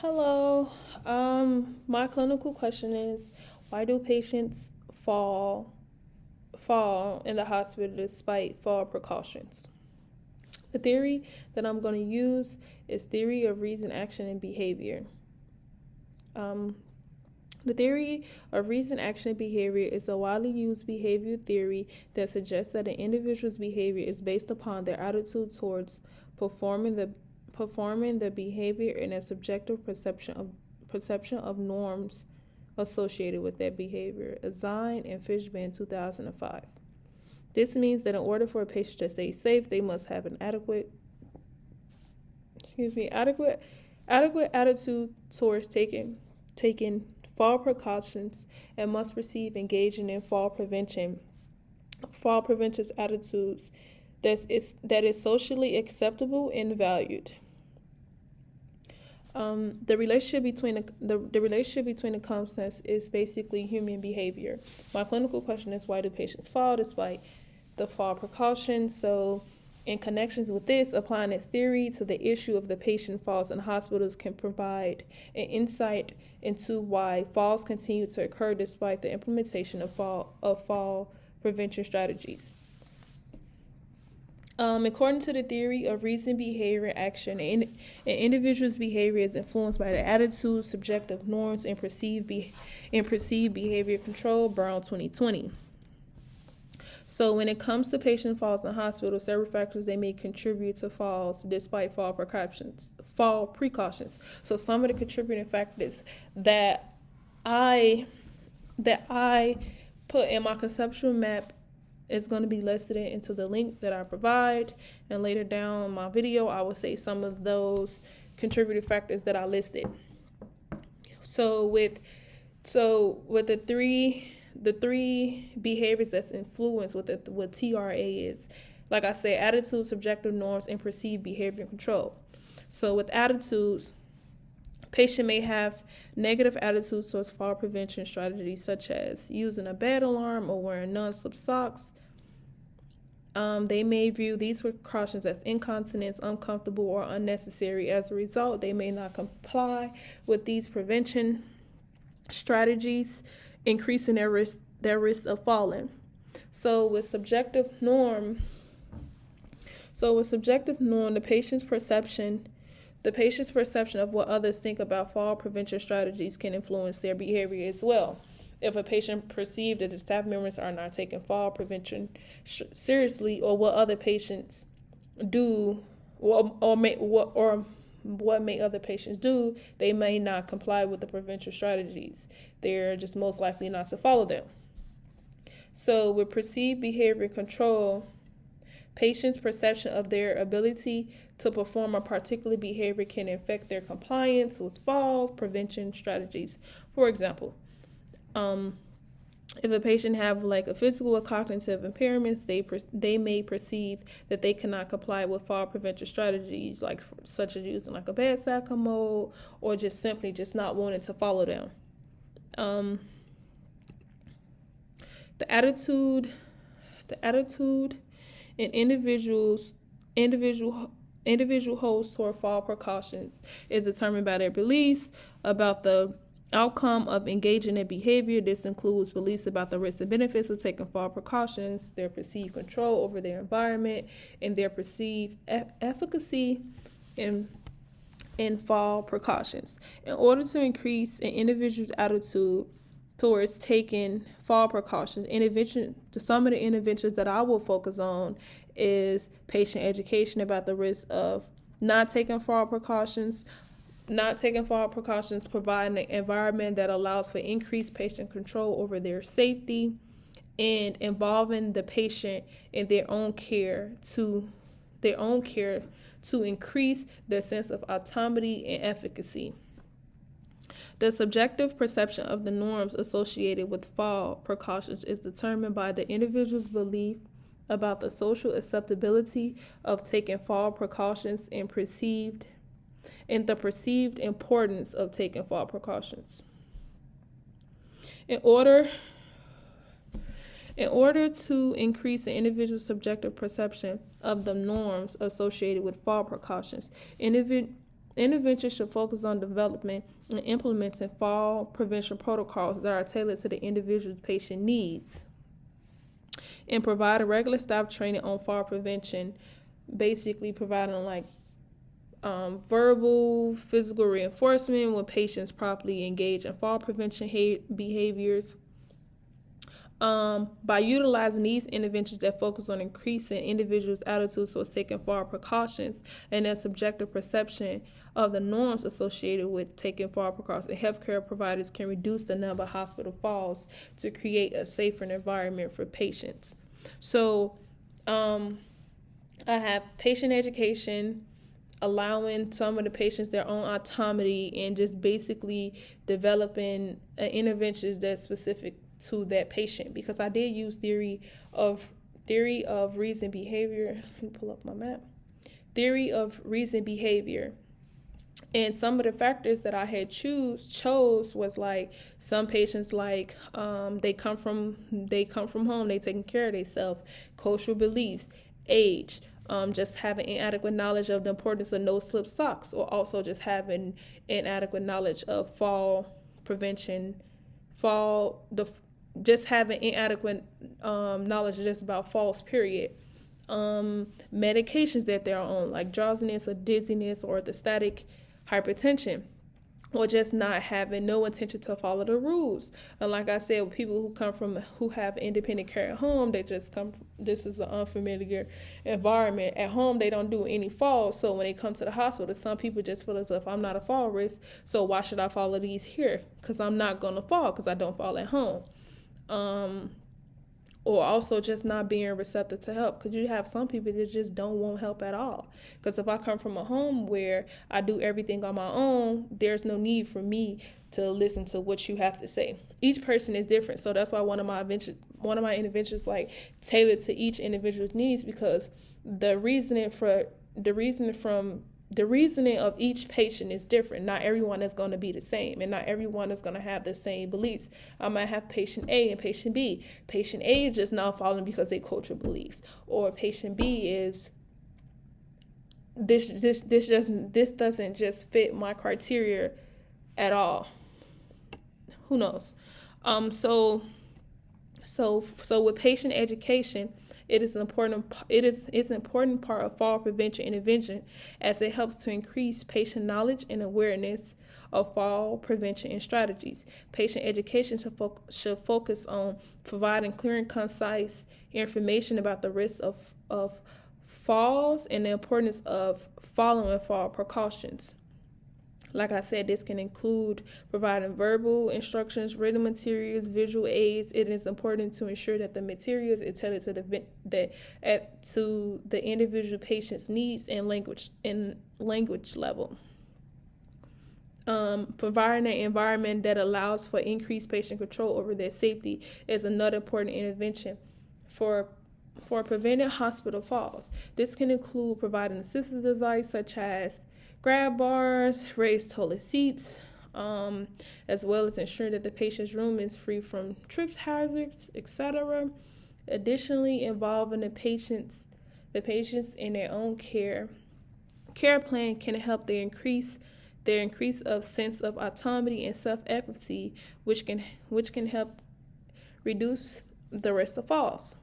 Hello. My clinical question is, why do patients fall in the hospital despite fall precautions? The theory that I'm going to use is theory of reason, action, and behavior. The theory of reason, action, and behavior is a widely used behavior theory that suggests that an individual's behavior is based upon their attitude towards performing the behavior and a subjective perception of norms associated with that behavior. Azine and Fishman, 2005. This means that in order for a patient to stay safe, they must have an adequate attitude towards taking fall precautions and must perceive engaging in fall prevention attitudes that is socially acceptable and valued. The relationship between the concepts is basically human behavior. My clinical question is, why do patients fall despite the fall precautions? So, in connections with this, applying this theory to the issue of the patient falls in hospitals can provide an insight into why falls continue to occur despite the implementation of fall prevention strategies. According to the theory of reason, behavior, action, an individual's behavior is influenced by their attitudes, subjective norms, and perceived behavior control, Brown 2020. So when it comes to patient falls in the hospital, several factors they may contribute to falls despite fall precautions. So some of the contributing factors that I put in my conceptual map is going to be listed into the link that I provide, and later down in my video I will say some of those contributing factors that I listed. So with the three behaviors that's influenced with what TRA is, like I said, attitude, subjective norms, and perceived behavior control. So with attitudes, patient may have negative attitudes towards fall prevention strategies such as using a bed alarm or wearing non-slip socks. They may view these precautions as incontinence, uncomfortable, or unnecessary. As a result, they may not comply with these prevention strategies, increasing their risk of falling. So with subjective norm, the patient's perception of what others think about fall prevention strategies can influence their behavior as well. If a patient perceives that the staff members are not taking fall prevention seriously, or what other patients do, what may other patients do, they may not comply with the prevention strategies. They're just most likely not to follow them. So with perceived behavior control, patients' perception of their ability to perform a particular behavior can affect their compliance with fall prevention strategies. For example, if a patient have like a physical or cognitive impairments, they may perceive that they cannot comply with fall prevention strategies, like such as using like a bedside commode, or just simply not wanting to follow them. The attitude in individual holds toward fall precautions is determined by their beliefs about the outcome of engaging in behavior. This includes beliefs about the risks and benefits of taking fall precautions, their perceived control over their environment, and their perceived efficacy in fall precautions. In order to increase an individual's attitude towards taking fall precautions, some of the interventions that I will focus on is patient education about the risk of not taking fall precautions, providing an environment that allows for increased patient control over their safety, and involving the patient in their own care to increase their sense of autonomy and efficacy. The subjective perception of the norms associated with fall precautions is determined by the individual's belief about the social acceptability of taking fall precautions and the perceived importance of taking fall precautions. In order to increase an individual's subjective perception of the norms associated with fall precautions, Interventions should focus on development and implementing fall prevention protocols that are tailored to the individual patient needs, and provide a regular staff training on fall prevention, basically providing like verbal, physical reinforcement when patients properly engage in fall prevention behaviors. By utilizing these interventions that focus on increasing individuals' attitudes towards taking fall precautions and their subjective perception of the norms associated with taking fall precautions, healthcare providers can reduce the number of hospital falls to create a safer environment for patients. So, I have patient education, allowing some of the patients their own autonomy, and just basically developing interventions that's specific to that patient, because I did use theory of reason behavior. Let me pull up my map. Theory of reason behavior. And some of the factors that I had chose was like some patients like they come from home, they taking care of themselves, cultural beliefs, age, just having inadequate knowledge of the importance of no-slip socks, or also just having inadequate knowledge of fall prevention, just having inadequate knowledge just about falls, period. Medications that they're on, like drowsiness or dizziness or orthostatic hypertension, or just not having no intention to follow the rules. And like I said, with people who have independent care at home, this is an unfamiliar environment. At home, they don't do any falls. So when they come to the hospital, some people just feel as if I'm not a fall risk, so why should I follow these here? Because I'm not going to fall because I don't fall at home. Or also just not being receptive to help, because you have some people that just don't want help at all. Because if I come from a home where I do everything on my own, there's no need for me to listen to what you have to say. Each person is different, so that's why one of my interventions like tailored to each individual's needs, because the reasoning of each patient is different. Not everyone is going to be the same, and not everyone is going to have the same beliefs. I might have patient A and patient B. Patient A is just not following because they cultural beliefs, or patient B is this doesn't just fit my criteria at all. Who knows? So with patient education, it's an important part of fall prevention intervention, as it helps to increase patient knowledge and awareness of fall prevention and strategies. Patient education should focus on providing clear and concise information about the risks of falls and the importance of following fall precautions. Like I said, this can include providing verbal instructions, written materials, visual aids. It is important to ensure that the materials are tailored to the individual patient's needs and language level. Providing an environment that allows for increased patient control over their safety is another important intervention for preventing hospital falls. This can include providing assistance devices such as grab bars, raised toilet seats, as well as ensuring that the patient's room is free from trips hazards, etc. Additionally, involving the patients in their own care plan can help their increase of sense of autonomy and self-efficacy, which can help reduce the risk of falls.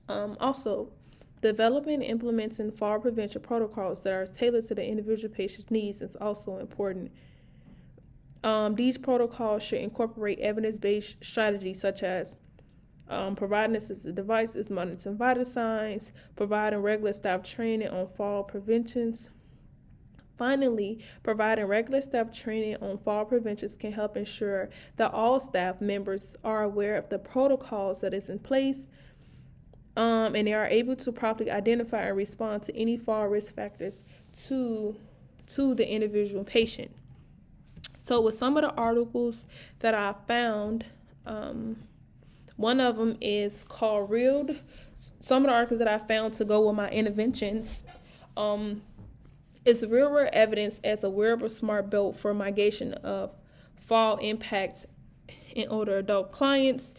Also, developing and implementing fall prevention protocols that are tailored to the individual patient's needs is also important. These protocols should incorporate evidence-based strategies such as providing assistive devices, monitoring vital signs, providing regular staff training on fall preventions. Finally, providing regular staff training on fall preventions can help ensure that all staff members are aware of the protocols that is in place, and they are able to properly identify and respond to any fall risk factors to the individual patient. So with some of the articles that I found, one of them is called Reeled. Some of the articles that I found to go with my interventions, is real-world evidence as a wearable smart belt for mitigation of fall impact in older adult clients.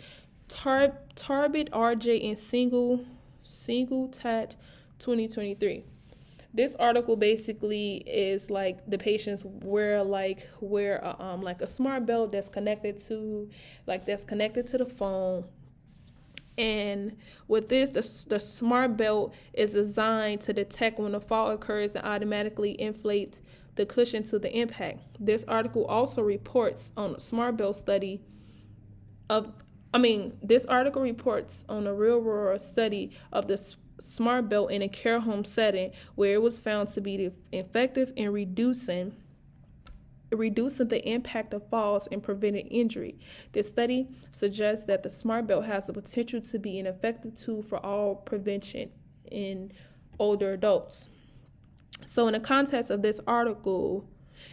Tarbit, RJ, and Single Tat 2023. This article basically is like the patients wear a smart belt that's connected to the phone. And with this, the smart belt is designed to detect when a fall occurs and automatically inflates the cushion to the impact. This article also reports on a smart belt study this article reports on a real-world study of the smart belt in a care home setting where it was found to be effective in reducing the impact of falls and preventing injury. This study suggests that the smart belt has the potential to be an effective tool for all prevention in older adults. So in the context of this article,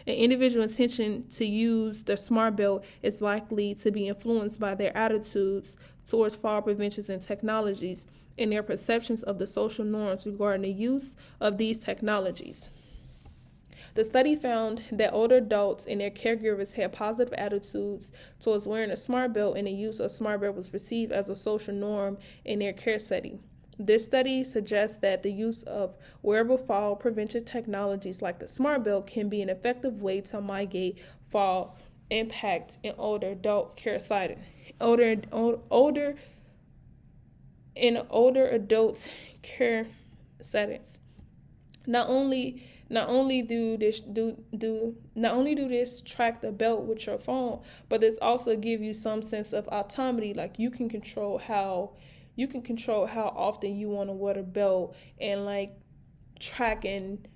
an individual's intention to use the smart belt is likely to be influenced by their attitudes towards fall preventions and technologies and their perceptions of the social norms regarding the use of these technologies. The study found that older adults and their caregivers had positive attitudes towards wearing a smart belt, and the use of smart belt was perceived as a social norm in their care setting. This study suggests that the use of wearable fall prevention technologies like the smart belt can be an effective way to mitigate fall impact in older adult care settings. Older adult care settings. Not only do this track the belt with your phone, but this also give you some sense of autonomy. Like you can control how often you want to wear the belt, and like tracking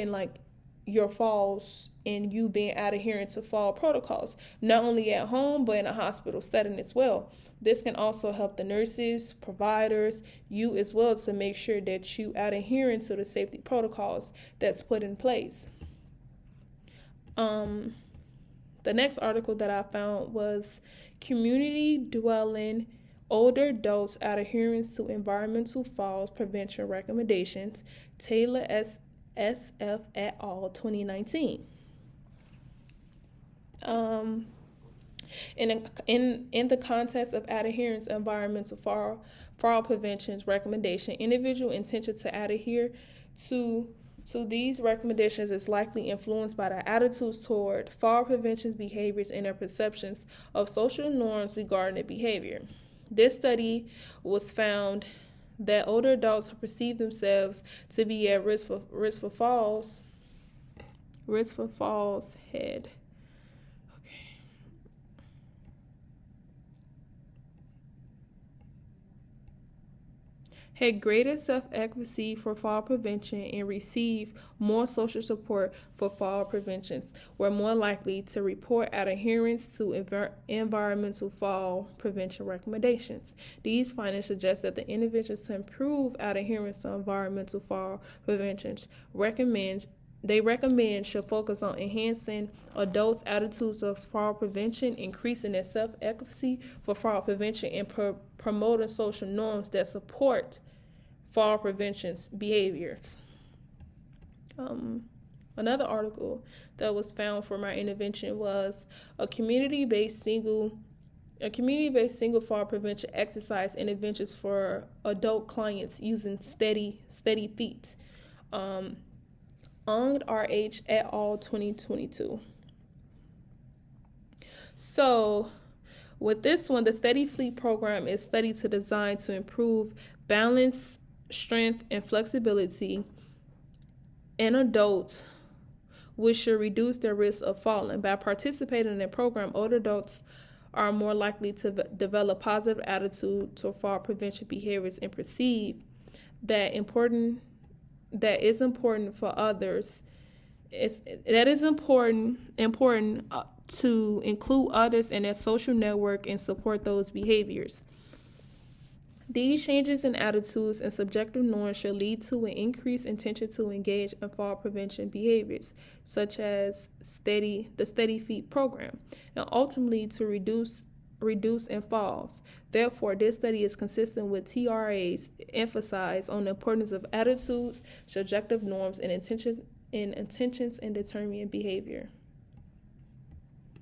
like your falls and you being adherent to fall protocols, not only at home but in a hospital setting as well. This can also help the nurses, providers, you as well, to make sure that you adhering to the safety protocols that's put in place. The next article that I found was Community Dwelling Older Adults Adherence to Environmental Falls Prevention Recommendations, Taylor SF et al. 2019. In the context of adherence to environmental fall prevention recommendation, individual intention to adhere to these recommendations is likely influenced by their attitudes toward fall prevention behaviors and their perceptions of social norms regarding the behavior. This study was found that older adults who perceive themselves to be at risk for falls had greater self-advocacy for fall prevention and received more social support for fall preventions, were more likely to report adherence to environmental fall prevention recommendations. These findings suggest that the interventions to improve adherence to environmental fall preventions recommend should focus on enhancing adults' attitudes of fall prevention, increasing their self-efficacy for fall prevention, and promoting social norms that support fall prevention behaviors. Another article that was found for my intervention was a community-based single fall prevention exercise interventions for adult clients using steady feet. Ong RH et al. 2022. So with this one, the Steady Fleet program is studied to design to improve balance, strength, and flexibility in adults, which should reduce their risk of falling. By participating in the program, older adults are more likely to develop positive attitude to fall prevention behaviors and perceive that is important for others. That is important to include others in their social network and support those behaviors. These changes in attitudes and subjective norms should lead to an increased intention to engage in fall prevention behaviors, such as the Steady Feet program, and ultimately to reduce in falls. Therefore, this study is consistent with TRA's emphasis on the importance of attitudes, subjective norms, and intentions in determining behavior.